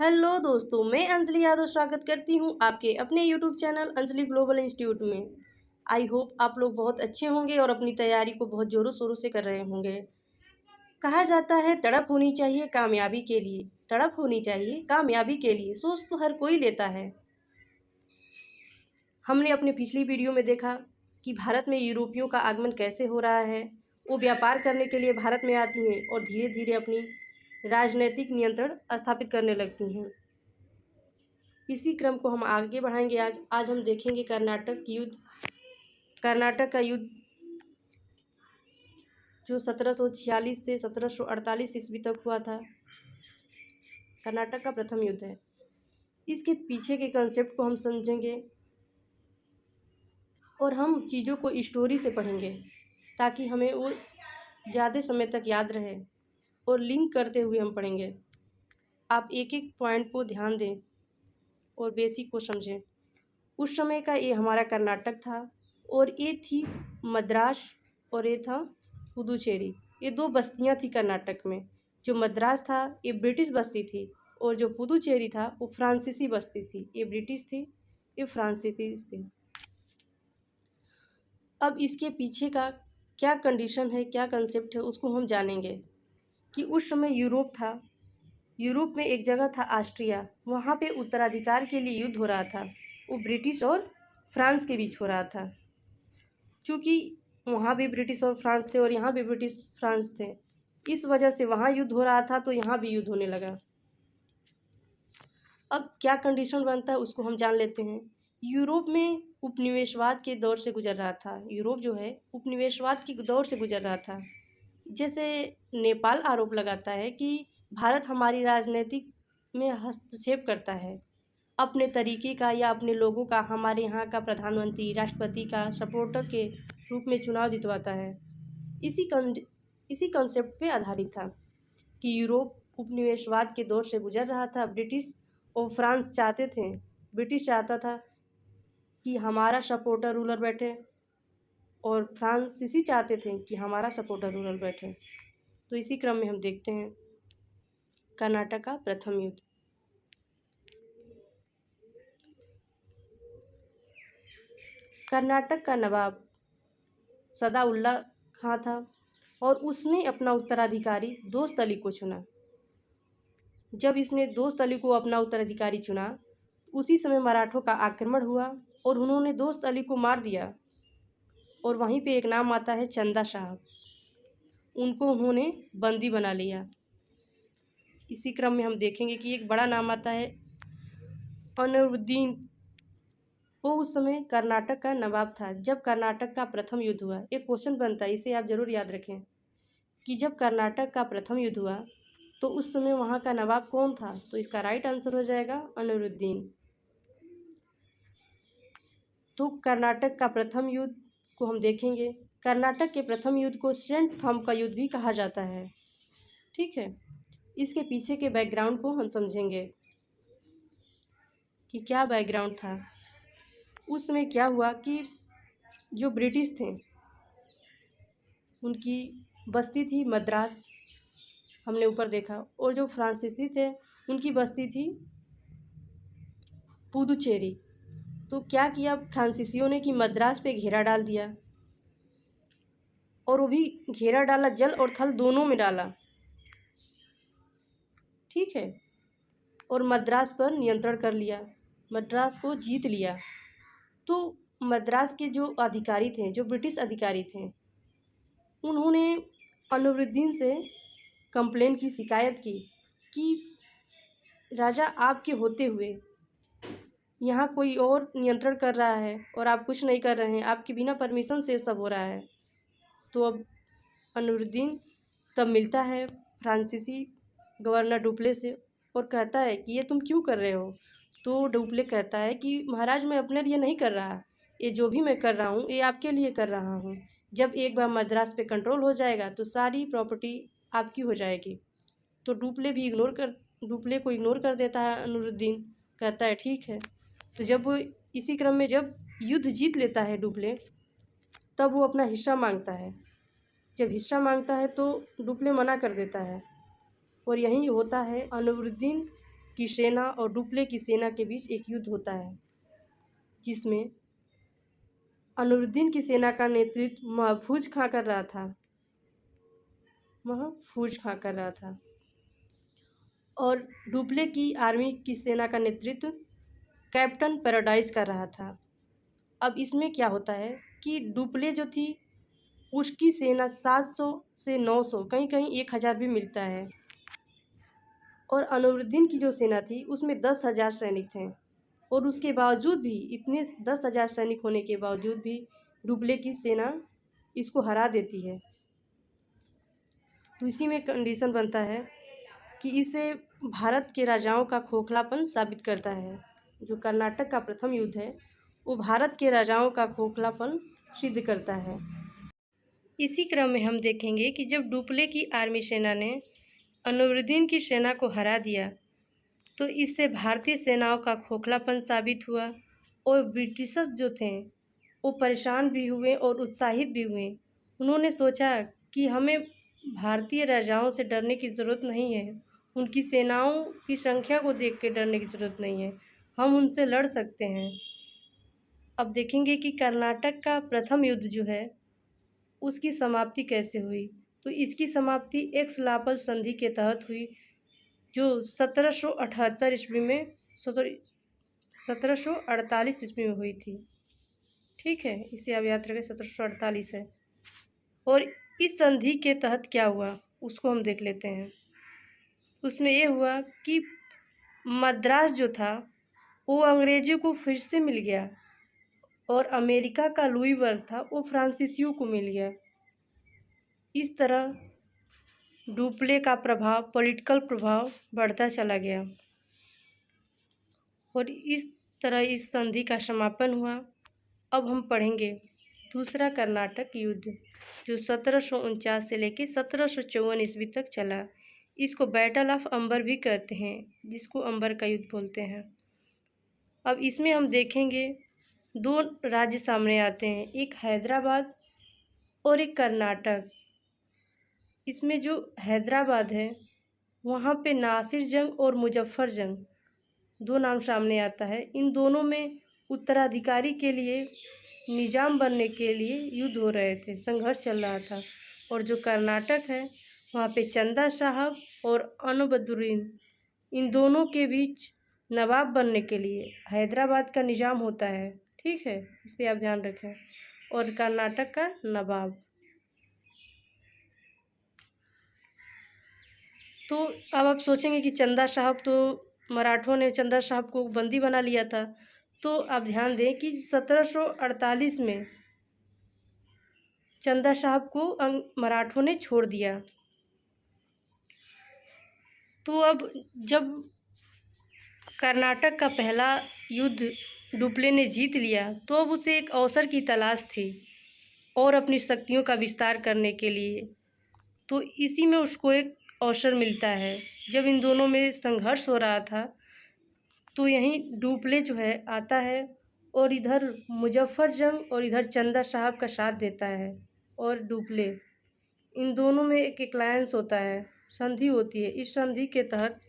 Hello दोस्तों, मैं अंजलि यादव स्वागत करती हूँ आपके अपने YouTube channel Anjali global institute में। आई होप आप लोग बहुत अच्छे होंगे और अपनी तैयारी को बहुत ज़ोरों शोरों से कर रहे होंगे। कहा जाता है तड़प होनी चाहिए कामयाबी के लिए, तड़प होनी चाहिए कामयाबी के लिए, सोच तो हर कोई लेता है। हमने अपनी पिछली वीडियो में देखा कि भारत में यूरोपियों का आगमन कैसे हो रहा है। वो व्यापार करने के लिए भारत में आती हैं और धीरे धीरे अपनी राजनीतिक नियंत्रण स्थापित करने लगती हैं। इसी क्रम को हम आगे बढ़ाएंगे। आज हम देखेंगे कर्नाटक का युद्ध जो 1746 से 1748 ईस्वी तक हुआ था। कर्नाटक का प्रथम युद्ध है। इसके पीछे के कंसेप्ट को हम समझेंगे और हम चीज़ों को स्टोरी से पढ़ेंगे ताकि हमें वो ज़्यादा समय तक याद रहे, और लिंक करते हुए हम पढ़ेंगे। आप एक एक पॉइंट को ध्यान दें और बेसिक को समझें। उस समय का ये हमारा कर्नाटक था और ये थी मद्रास और ये था पुदुचेरी। ये दो बस्तियां थी कर्नाटक में। जो मद्रास था ये ब्रिटिश बस्ती थी और जो पुदुचेरी था वो फ्रांसीसी बस्ती थी। ये ब्रिटिश थी, ये फ्रांसीसी थी। अब इसके पीछे का क्या कंडीशन है, क्या कंसेप्ट है, उसको हम जानेंगे कि उस समय यूरोप था। यूरोप में एक जगह था ऑस्ट्रिया, वहाँ पे उत्तराधिकार के लिए युद्ध हो रहा था। वो ब्रिटिश और फ्रांस के बीच हो रहा था। चूँकि वहाँ भी ब्रिटिश और फ्रांस थे और यहाँ भी ब्रिटिश फ्रांस थे, इस वजह से वहाँ युद्ध हो रहा था तो यहाँ भी युद्ध होने लगा। अब क्या कंडीशन बनता है उसको हम जान लेते हैं। यूरोप में उपनिवेशवाद के दौर से गुजर रहा था। यूरोप जो है उपनिवेशवाद के दौर से गुजर रहा था। जैसे नेपाल आरोप लगाता है कि भारत हमारी राजनीतिक में हस्तक्षेप करता है, अपने तरीके का या अपने लोगों का हमारे यहाँ का प्रधानमंत्री राष्ट्रपति का सपोर्टर के रूप में चुनाव जितवाता है। इसी कंसेप्ट पे आधारित था कि यूरोप उपनिवेशवाद के दौर से गुजर रहा था। ब्रिटिश और फ्रांस चाहते थे, ब्रिटिश चाहता था कि हमारा सपोर्टर रूलर बैठे और फ्रांसीसी चाहते थे कि हमारा सपोर्टर रूलर बैठे। तो इसी क्रम में हम देखते हैं कर्नाटक का प्रथम युद्ध। कर्नाटक का नवाब सदाउल्ला खां था और उसने अपना उत्तराधिकारी दोस्त अली को चुना। जब इसने दोस्त अली को अपना उत्तराधिकारी चुना, उसी समय मराठों का आक्रमण हुआ और उन्होंने दोस्त अली को मार दिया। और वहीं पे एक नाम आता है चंदा साहब, उनको उन्होंने बंदी बना लिया। इसी क्रम में हम देखेंगे कि एक बड़ा नाम आता है अनवरुद्दीन। वो उस समय कर्नाटक का नवाब था जब कर्नाटक का प्रथम युद्ध हुआ। एक क्वेश्चन बनता है, इसे आप ज़रूर याद रखें कि जब कर्नाटक का प्रथम युद्ध हुआ तो उस समय वहाँ का नवाब कौन था। तो इसका राइट आंसर हो जाएगा अनवरुद्दीन। तो कर्नाटक का प्रथम युद्ध को हम देखेंगे। कर्नाटक के प्रथम युद्ध को सेंट थॉम का युद्ध भी कहा जाता है। ठीक है, इसके पीछे के बैकग्राउंड को हम समझेंगे कि क्या बैकग्राउंड था। उस समय क्या हुआ कि जो ब्रिटिश थे उनकी बस्ती थी मद्रास, हमने ऊपर देखा, और जो फ्रांसीसी थे उनकी बस्ती थी पुदुचेरी। तो क्या किया फ्रांसीसियों ने कि मद्रास पे घेरा डाल दिया, और वो भी घेरा डाला जल और थल दोनों में डाला। ठीक है, और मद्रास पर नियंत्रण कर लिया, मद्रास को जीत लिया। तो मद्रास के जो अधिकारी थे, जो ब्रिटिश अधिकारी थे, उन्होंने अनवरुद्दीन से कंप्लेन की, शिकायत की कि राजा आपके होते हुए यहाँ कोई और नियंत्रण कर रहा है और आप कुछ नहीं कर रहे हैं, आपके बिना परमिशन से सब हो रहा है। तो अब अनवरुद्दीन तब मिलता है फ्रांसीसी गवर्नर डुप्ले से और कहता है कि ये तुम क्यों कर रहे हो। तो डुप्ले कहता है कि महाराज मैं अपने लिए नहीं कर रहा, ये जो भी मैं कर रहा हूँ ये आपके लिए कर रहा हूँ। जब एक बार मद्रास पे कंट्रोल हो जाएगा तो सारी प्रॉपर्टी आपकी हो जाएगी। तो डुप्ले को इग्नोर कर देता है अनवरुद्दीन, कहता है ठीक है। तो जब वो इसी क्रम में जब युद्ध जीत लेता है डुप्ले, तब वो अपना हिस्सा मांगता है। जब हिस्सा मांगता है तो डुप्ले मना कर देता है, और यही होता है अनवरुद्दीन की सेना और डुप्ले की सेना के बीच एक युद्ध होता है, जिसमें अनवरुद्दीन की सेना का नेतृत्व महफूज खां कर रहा था और डुप्ले की आर्मी की सेना का नेतृत्व कैप्टन पैराडाइज कर रहा था। अब इसमें क्या होता है कि डुप्ले जो थी उसकी सेना 700 से 900, कहीं कहीं 1000 भी मिलता है, और अनवरुद्दीन की जो सेना थी उसमें 10,000 सैनिक थे। और उसके बावजूद भी, इतने 10,000 सैनिक होने के बावजूद भी डुप्ले की सेना इसको हरा देती है। तो इसी में कंडीशन बनता है कि इसे भारत के राजाओं का खोखलापन साबित करता है। जो कर्नाटक का प्रथम युद्ध है वो भारत के राजाओं का खोखलापन सिद्ध करता है। इसी क्रम में हम देखेंगे कि जब डुप्ले की आर्मी सेना ने अनवरुद्दीन की सेना को हरा दिया तो इससे भारतीय सेनाओं का खोखलापन साबित हुआ और ब्रिटिशर्स जो थे वो परेशान भी हुए और उत्साहित भी हुए। उन्होंने सोचा कि हमें भारतीय राजाओं से डरने की ज़रूरत नहीं है, उनकी सेनाओं की संख्या को देख के डरने की ज़रूरत नहीं है, हम उनसे लड़ सकते हैं। अब देखेंगे कि कर्नाटक का प्रथम युद्ध जो है उसकी समाप्ति कैसे हुई। तो इसकी समाप्ति एक्स-लापल संधि के तहत हुई, जो 1778 ईस्वी में 1748 ईस्वी में हुई थी। ठीक है, इसे आप याद रखें, 1748 है। और इस संधि के तहत क्या हुआ उसको हम देख लेते हैं। उसमें ये हुआ कि मद्रास जो था वो अंग्रेज़ों को फिर से मिल गया और अमेरिका का लुईबर्ग था वो फ्रांसीसियों को मिल गया। इस तरह डुप्ले का प्रभाव, पॉलिटिकल प्रभाव बढ़ता चला गया और इस तरह इस संधि का समापन हुआ। अब हम पढ़ेंगे दूसरा कर्नाटक युद्ध, जो 1749 से लेकर 1754 ईस्वी तक चला। इसको बैटल ऑफ अंबर भी कहते हैं, जिसको अंबर का युद्ध बोलते हैं। अब इसमें हम देखेंगे दो राज्य सामने आते हैं, एक हैदराबाद और एक कर्नाटक। इसमें जो हैदराबाद है वहाँ पे नासिर जंग और मुजफ्फर जंग दो नाम सामने आता है। इन दोनों में उत्तराधिकारी के लिए, निजाम बनने के लिए युद्ध हो रहे थे, संघर्ष चल रहा था। और जो कर्नाटक है वहाँ पे चंदा साहब और अनबदुद्दीन, इन दोनों के बीच नवाब बनने के लिए हैदराबाद का निजाम होता है। ठीक है, इसे आप ध्यान रखें। और कर्नाटक का नवाब। तो अब आप सोचेंगे कि चंदा साहब, तो मराठों ने चंदा साहब को बंदी बना लिया था। तो आप ध्यान दें कि 1748 में चंदा साहब को मराठों ने छोड़ दिया। तो अब जब कर्नाटक का पहला युद्ध डुप्ले ने जीत लिया तो अब उसे एक अवसर की तलाश थी और अपनी शक्तियों का विस्तार करने के लिए। तो इसी में उसको एक अवसर मिलता है। जब इन दोनों में संघर्ष हो रहा था तो यहीं डुप्ले जो है आता है और इधर मुजफ्फर जंग और इधर चंदा साहब का साथ देता है। और डुप्ले, इन दोनों में एक एलायंस होता है, संधि होती है। इस संधि के तहत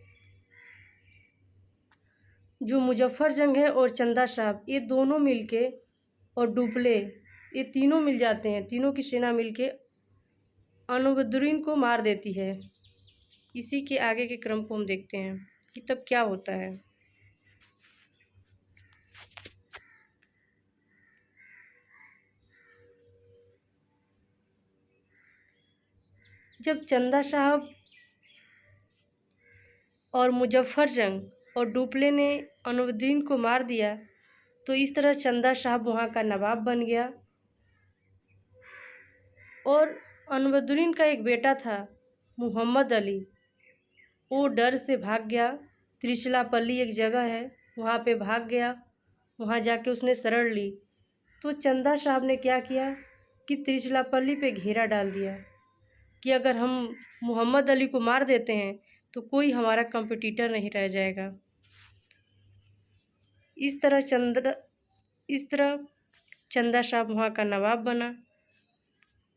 जो मुजफ्फर जंग है और चंदा साहब, ये दोनों मिलके और डुप्ले, ये तीनों मिल जाते हैं। तीनों की सेना मिलके अनबदुद्दीन को मार देती है। इसी के आगे के क्रम को हम देखते हैं कि तब क्या होता है। जब चंदा साहब और मुजफ्फर जंग और डुप्ले ने अनबदुद्दीन को मार दिया तो इस तरह चंदा साहब वहाँ का नवाब बन गया। और अनबदुद्दीन का एक बेटा था मोहम्मद अली, वो डर से भाग गया। त्रिचलापल्ली एक जगह है, वहाँ पे भाग गया। वहाँ जाके उसने शरण ली। तो चंदा साहब ने क्या किया कि त्रिचलापल्ली पे घेरा डाल दिया कि अगर हम मोहम्मद अली को मार देते हैं तो कोई हमारा कंपटीटर नहीं रह जाएगा। इस तरह चंदा साहब वहाँ का नवाब बना।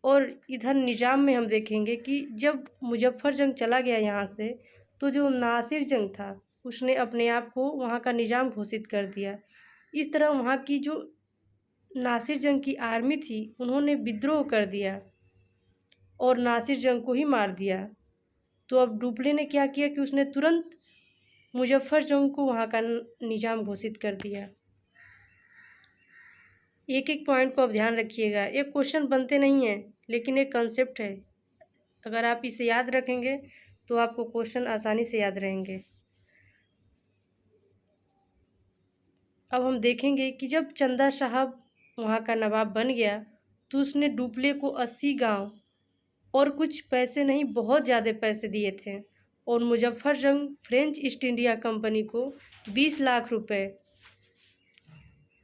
और इधर निजाम में हम देखेंगे कि जब मुजफ्फर जंग चला गया यहाँ से तो जो नासिर जंग था उसने अपने आप को वहाँ का निज़ाम घोषित कर दिया। इस तरह वहाँ की जो नासिर जंग की आर्मी थी उन्होंने विद्रोह कर दिया और नासिर जंग को ही मार दिया। तो अब डुप्ले ने क्या किया कि उसने तुरंत मुजफ्फर जंग को वहाँ का निज़ाम घोषित कर दिया। एक एक पॉइंट को आप ध्यान रखिएगा, एक क्वेश्चन बनते नहीं हैं लेकिन एक कंसेप्ट है, अगर आप इसे याद रखेंगे तो आपको क्वेश्चन आसानी से याद रहेंगे। अब हम देखेंगे कि जब चंदा साहब वहाँ का नवाब बन गया तो उसने डुप्ले को 80 गांव और कुछ पैसे नहीं, बहुत ज़्यादा पैसे दिए थे और मुजफ्फर जंग फ्रेंच ईस्ट इंडिया कंपनी को 20 लाख रुपए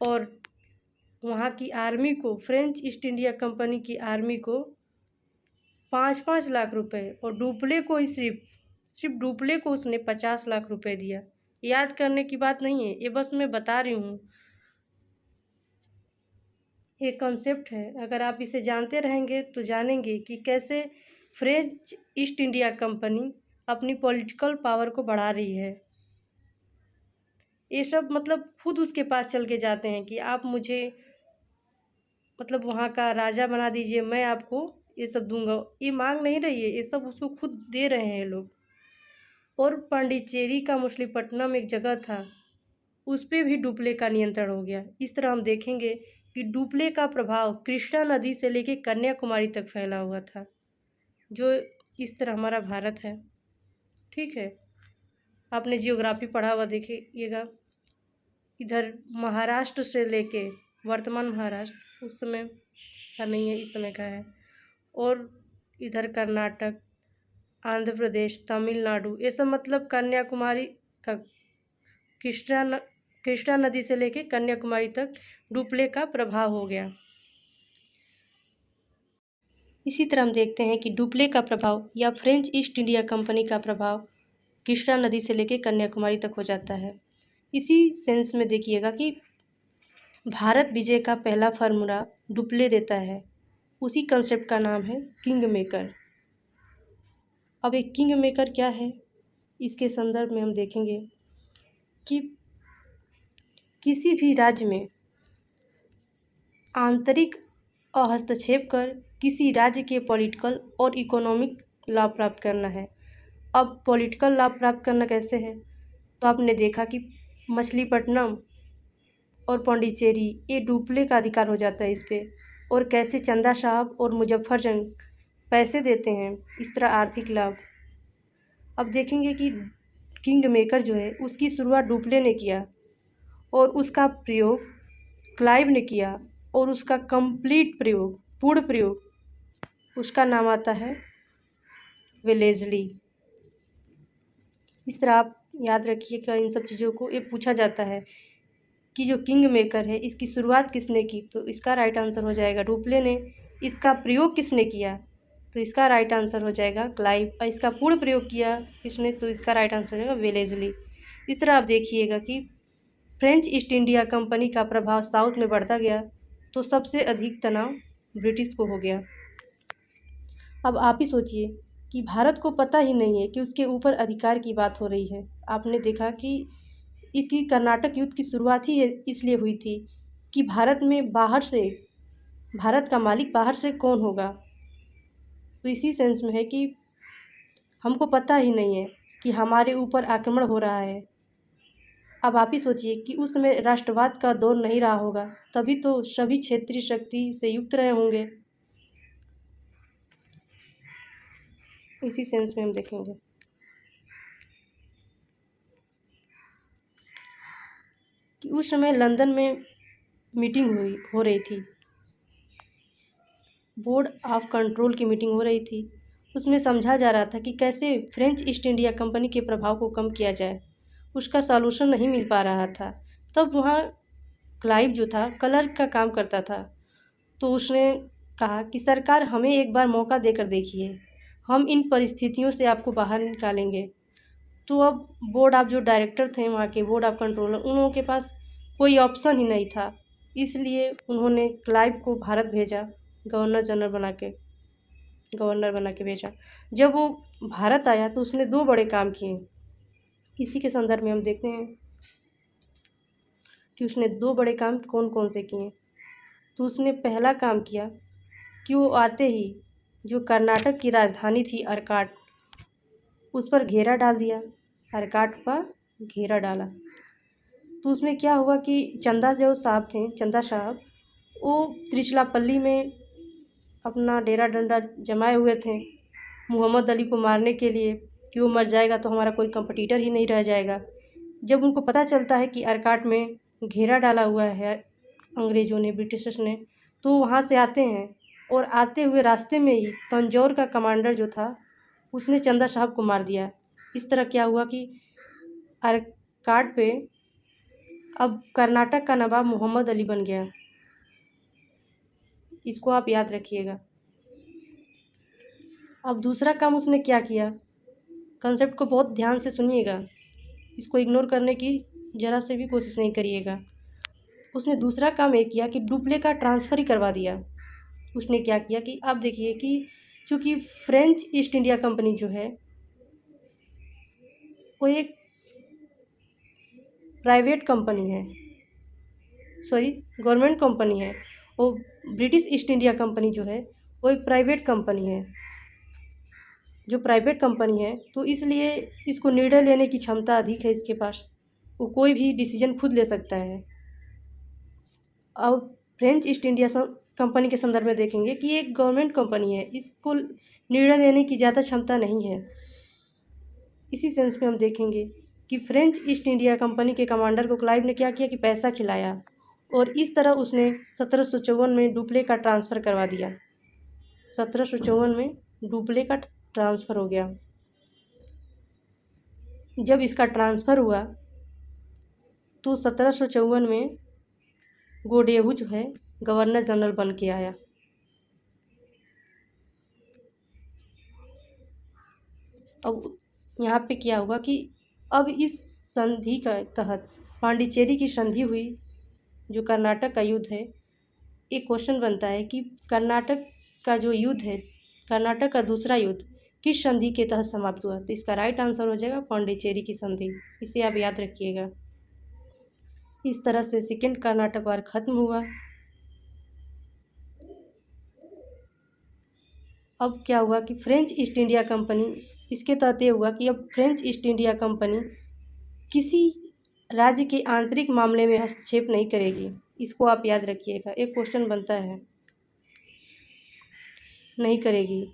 और वहाँ की आर्मी को, फ्रेंच ईस्ट इंडिया कंपनी की आर्मी को 5-5 लाख रुपए और डुप्ले को ही सिर्फ डुप्ले को उसने 50 लाख रुपए दिया। याद करने की बात नहीं है, ये बस मैं बता रही हूँ, एक कॉन्सेप्ट है। अगर आप इसे जानते रहेंगे तो जानेंगे कि कैसे फ्रेंच ईस्ट इंडिया कंपनी अपनी पॉलिटिकल पावर को बढ़ा रही है। ये सब मतलब खुद उसके पास चल के जाते हैं कि आप मुझे मतलब वहाँ का राजा बना दीजिए, मैं आपको ये सब दूंगा। ये मांग नहीं रही है, ये सब उसको खुद दे रहे हैं लोग। और पांडिचेरी का मछलीपट्टनम एक जगह था, उस पर भी डुप्ले का नियंत्रण हो गया। इस तरह हम देखेंगे कि डुप्ले का प्रभाव कृष्णा नदी से लेकर कन्याकुमारी तक फैला हुआ था, जो इस तरह हमारा भारत है। ठीक है, आपने जियोग्राफी पढ़ा हुआ, देखिएगा इधर महाराष्ट्र से लेके वर्तमान महाराष्ट्र, उस समय का नहीं है, इस समय का है, और इधर कर्नाटक, आंध्र प्रदेश, तमिलनाडु, ये सब मतलब कन्याकुमारी तक, कृष्णा नदी से लेके कन्याकुमारी तक डुप्ले का प्रभाव हो गया। इसी तरह हम देखते हैं कि डुप्ले का प्रभाव या फ्रेंच ईस्ट इंडिया कंपनी का प्रभाव कृष्णा नदी से लेके कन्याकुमारी तक हो जाता है। इसी सेंस में देखिएगा कि भारत विजय का पहला फार्मूला डुप्ले देता है, उसी कंसेप्ट का नाम है किंग मेकर। अब एक किंग मेकर क्या है, इसके संदर्भ में हम देखेंगे कि किसी भी राज्य में आंतरिक हस्तक्षेप कर किसी राज्य के पॉलिटिकल और इकोनॉमिक लाभ प्राप्त करना है। अब पॉलिटिकल लाभ प्राप्त करना कैसे है, तो आपने देखा कि मछलीपट्टनम और पांडिचेरी ये डुप्ले का अधिकार हो जाता है इस पर, और कैसे चंदा साहब और मुजफ्फर जंग पैसे देते हैं, इस तरह आर्थिक लाभ। अब देखेंगे कि किंग मेकर जो है उसकी शुरुआत डुप्ले ने किया और उसका प्रयोग क्लाइव ने किया, और उसका कंप्लीट प्रयोग, पूर्ण प्रयोग, उसका नाम आता है वेलेज़ली। इस तरह आप याद रखिएगा इन सब चीज़ों को। ये पूछा जाता है कि जो किंग मेकर है इसकी शुरुआत किसने की, तो इसका राइट आंसर हो जाएगा डुप्ले ने। इसका प्रयोग किसने किया, तो इसका राइट आंसर हो जाएगा क्लाइव। और इसका पूर्ण प्रयोग किया किसने, तो इसका राइट आंसर हो जाएगा वेलेज़ली। इस तरह आप देखिएगा कि फ्रेंच ईस्ट इंडिया कंपनी का प्रभाव साउथ में बढ़ता गया तो सबसे अधिक तनाव ब्रिटिश को हो गया। अब आप ही सोचिए कि भारत को पता ही नहीं है कि उसके ऊपर अधिकार की बात हो रही है। आपने देखा कि इसकी कर्नाटक युद्ध की शुरुआत ही इसलिए हुई थी कि भारत में बाहर से, भारत का मालिक बाहर से कौन होगा। तो इसी सेंस में है कि हमको पता ही नहीं है कि हमारे ऊपर आक्रमण हो रहा है। अब आप ही सोचिए कि उस समय राष्ट्रवाद का दौर नहीं रहा होगा, तभी तो सभी क्षेत्रीय शक्ति से युक्त रहे होंगे। इसी सेंस में हम देखेंगे कि उस समय लंदन में मीटिंग हो रही थी, बोर्ड ऑफ कंट्रोल की मीटिंग हो रही थी। उसमें समझा जा रहा था कि कैसे फ्रेंच ईस्ट इंडिया कंपनी के प्रभाव को कम किया जाए। उसका सॉल्यूशन नहीं मिल पा रहा था। तब वहाँ क्लाइव जो था क्लर्क का काम करता था, तो उसने कहा कि सरकार हमें एक बार मौका देकर देखिए, हम इन परिस्थितियों से आपको बाहर निकालेंगे। तो अब बोर्ड ऑफ जो डायरेक्टर थे वहाँ के, बोर्ड ऑफ कंट्रोलर, उन लोगों के पास कोई ऑप्शन ही नहीं था, इसलिए उन्होंने क्लाइव को भारत भेजा, गवर्नर बना के भेजा। जब वो भारत आया तो उसने दो बड़े काम किए। इसी के संदर्भ में हम देखते हैं कि उसने 2 बड़े काम कौन कौन से किए। तो उसने पहला काम किया कि वो आते ही जो कर्नाटक की राजधानी थी अर्काट, उस पर घेरा डाल दिया। अर्काट पर घेरा डाला। तो उसमें क्या हुआ कि चंदा जो साहब थे, चंदा साहब, वो त्रिचलापल्ली में अपना डेरा डंडा जमाए हुए थे मोहम्मद अली को मारने के लिए कि वो मर जाएगा तो हमारा कोई कंपटीटर ही नहीं रह जाएगा। जब उनको पता चलता है कि अर्काट में घेरा डाला हुआ है अंग्रेज़ों ने, ब्रिटिशर्स ने, तो वहाँ से आते हैं और आते हुए रास्ते में ही तंजौर का कमांडर जो था उसने चंदा साहब को मार दिया। इस तरह क्या हुआ कि अर्काट पे अब कर्नाटक का नवाब मोहम्मद अली बन गया। इसको आप याद रखिएगा। अब दूसरा काम उसने क्या किया, कंसेप्ट को बहुत ध्यान से सुनिएगा, इसको इग्नोर करने की ज़रा से भी कोशिश नहीं करिएगा। उसने दूसरा काम ये किया कि डुप्ले का ट्रांसफ़र ही करवा दिया। उसने क्या किया कि आप देखिए कि चूँकि फ्रेंच ईस्ट इंडिया कंपनी जो है वो एक प्राइवेट कंपनी है, सॉरी गवर्नमेंट कंपनी है। और ब्रिटिश ईस्ट इंडिया कंपनी जो है वो एक प्राइवेट कंपनी है, जो प्राइवेट कंपनी है, तो इसलिए इसको निर्णय लेने की क्षमता अधिक है इसके पास। वो कोई भी डिसीजन खुद ले सकता है। अब फ्रेंच ईस्ट इंडिया कंपनी के संदर्भ में देखेंगे कि ये एक गवर्नमेंट कंपनी है, इसको निर्णय लेने की ज़्यादा क्षमता नहीं है। इसी सेंस में हम देखेंगे कि फ्रेंच ईस्ट इंडिया कंपनी के कमांडर को क्लाइव ने क्या किया कि पैसा खिलाया और इस तरह उसने 1754 में डुप्ले का ट्रांसफ़र करवा दिया। 1754 में डुप्ले का ट्रांसफ़र हो गया। जब इसका ट्रांसफ़र हुआ तो 1754 में गोडेहू जो है गवर्नर जनरल बन के आया। अब यहाँ पे क्या हुआ कि अब इस संधि का तहत पांडिचेरी की संधि हुई, जो कर्नाटक का युद्ध है। एक क्वेश्चन बनता है कि कर्नाटक का जो युद्ध है, कर्नाटक का दूसरा युद्ध किस संधि के तहत समाप्त हुआ। तो इसका राइट आंसर हो जाएगा पांडिचेरी की संधि। इसे आप याद रखिएगा। इस तरह से सेकेंड कर्नाटक वार खत्म हुआ। अब क्या हुआ कि फ्रेंच ईस्ट इंडिया कंपनी, इसके तहत ये हुआ कि अब फ्रेंच ईस्ट इंडिया कंपनी किसी राज्य के आंतरिक मामले में हस्तक्षेप नहीं करेगी। इसको आप याद रखिएगा, एक क्वेश्चन बनता है, नहीं करेगी।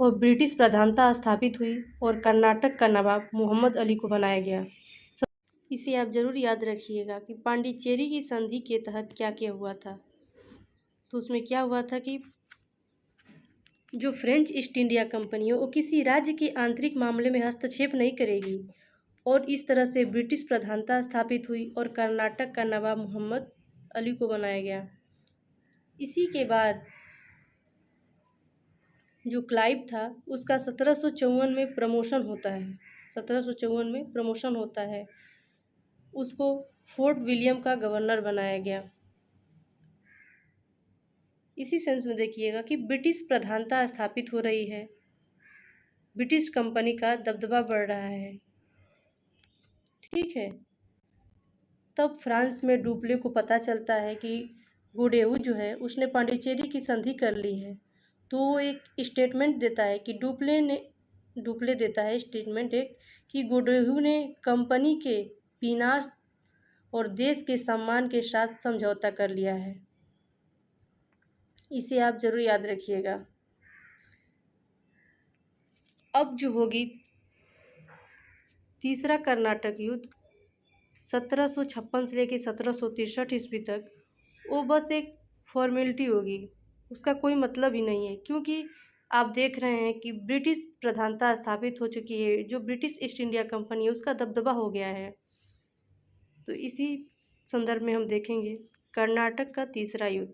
और ब्रिटिश प्रधानता स्थापित हुई और कर्नाटक का नवाब मोहम्मद अली को बनाया गया। इसे आप ज़रूर याद रखिएगा कि पांडिचेरी की संधि के तहत क्या क्या हुआ था। तो उसमें क्या हुआ था कि जो फ्रेंच ईस्ट इंडिया कंपनी है वो किसी राज्य के आंतरिक मामले में हस्तक्षेप नहीं करेगी और इस तरह से ब्रिटिश प्रधानता स्थापित हुई और कर्नाटक का नवाब मोहम्मद अली को बनाया गया। इसी के बाद जो क्लाइव था उसका 1754 में प्रमोशन होता है। 1754 में प्रमोशन होता है, उसको फोर्ट विलियम का गवर्नर बनाया गया। इसी सेंस में देखिएगा कि ब्रिटिश प्रधानता स्थापित हो रही है, ब्रिटिश कंपनी का दबदबा बढ़ रहा है। ठीक है। तब फ्रांस में डुप्ले को पता चलता है कि गोडेहू जो है उसने पांडिचेरी की संधि कर ली है। तो वो एक स्टेटमेंट देता है कि डुप्ले देता है स्टेटमेंट एक कि गोडेहू ने कंपनी के विनाश और देश के सम्मान के साथ समझौता कर लिया है। इसे आप ज़रूर याद रखिएगा। अब जो होगी तीसरा कर्नाटक युद्ध 1756 से लेकर 1763 ईस्वी तक, वो बस एक फॉर्मेलिटी होगी, उसका कोई मतलब ही नहीं है, क्योंकि आप देख रहे हैं कि ब्रिटिश प्रधानता स्थापित हो चुकी है। जो ब्रिटिश ईस्ट इंडिया कंपनी है उसका दबदबा हो गया है। तो इसी संदर्भ में हम देखेंगे कर्नाटक का तीसरा युद्ध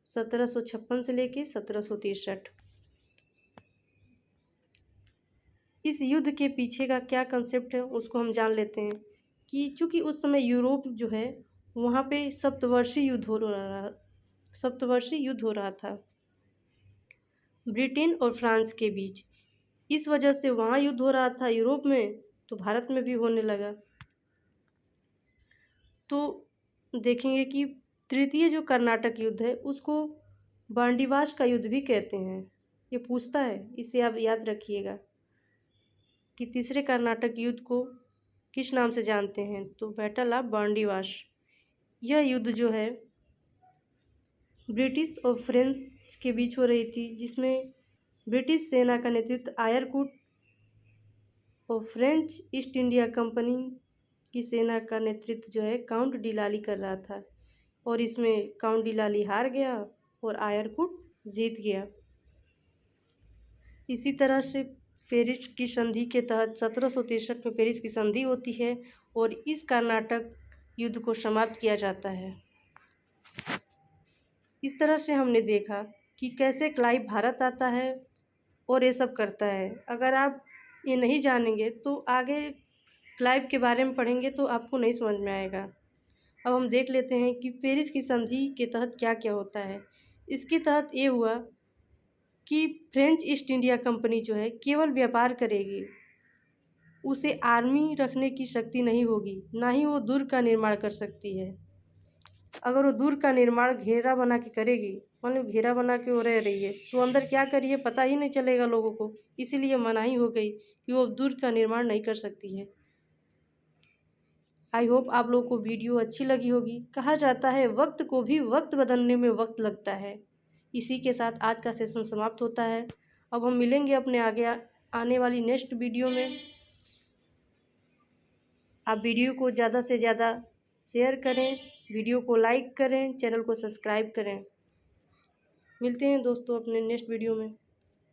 1756 से लेकर 1763। इस युद्ध के पीछे का क्या कंसेप्ट है उसको हम जान लेते हैं कि चूँकि उस समय यूरोप जो है वहाँ पे सप्तवर्षीय युद्ध हो रहा था ब्रिटेन और फ्रांस के बीच। इस वजह से वहाँ युद्ध हो रहा था यूरोप में, तो भारत में भी होने लगा। तो देखेंगे कि तृतीय जो कर्नाटक युद्ध है उसको बांडीवास का युद्ध भी कहते हैं। ये पूछता है, इसे आप याद रखिएगा कि तीसरे कर्नाटक युद्ध को किस नाम से जानते हैं, तो बैटल ऑफ बांडीवास। यह युद्ध जो है ब्रिटिश और फ्रेंच के बीच हो रही थी, जिसमें ब्रिटिश सेना का नेतृत्व आयरकुट और फ्रेंच ईस्ट इंडिया कंपनी की सेना का नेतृत्व जो है काउंट डिलाली कर रहा था, और इसमें काउंट डिलाली हार गया और आयरकुट जीत गया। इसी तरह से पेरिस की संधि के तहत 1763 में पेरिस की संधि होती है और इस कर्नाटक युद्ध को समाप्त किया जाता है। इस तरह से हमने देखा कि कैसे क्लाइव भारत आता है और ये सब करता है। अगर आप ये नहीं जानेंगे तो आगे क्लाइव के बारे में पढ़ेंगे तो आपको नहीं समझ में आएगा। अब हम देख लेते हैं कि पेरिस की संधि के तहत क्या क्या होता है। इसके तहत ये हुआ कि फ्रेंच ईस्ट इंडिया कंपनी जो है केवल व्यापार करेगी, उसे आर्मी रखने की शक्ति नहीं होगी, ना ही वो दुर्ग का निर्माण कर सकती है। अगर वो दुर्ग का निर्माण घेरा बना के करेगी, मान लो घेरा बना के वो रह रही है, तो अंदर क्या करिए पता ही नहीं चलेगा लोगों को, इसीलिए मनाही हो गई कि वो दुर्ग का निर्माण नहीं कर सकती है। आई होप आप लोगों को वीडियो अच्छी लगी होगी। कहा जाता है वक्त को भी वक्त बदलने में वक्त लगता है। इसी के साथ आज का सेशन समाप्त होता है। अब हम मिलेंगे अपने आगे आने वाली नेक्स्ट वीडियो में। आप वीडियो को ज़्यादा से ज़्यादा शेयर करें, वीडियो को लाइक करें, चैनल को सब्सक्राइब करें। मिलते हैं दोस्तों अपने नेक्स्ट वीडियो में।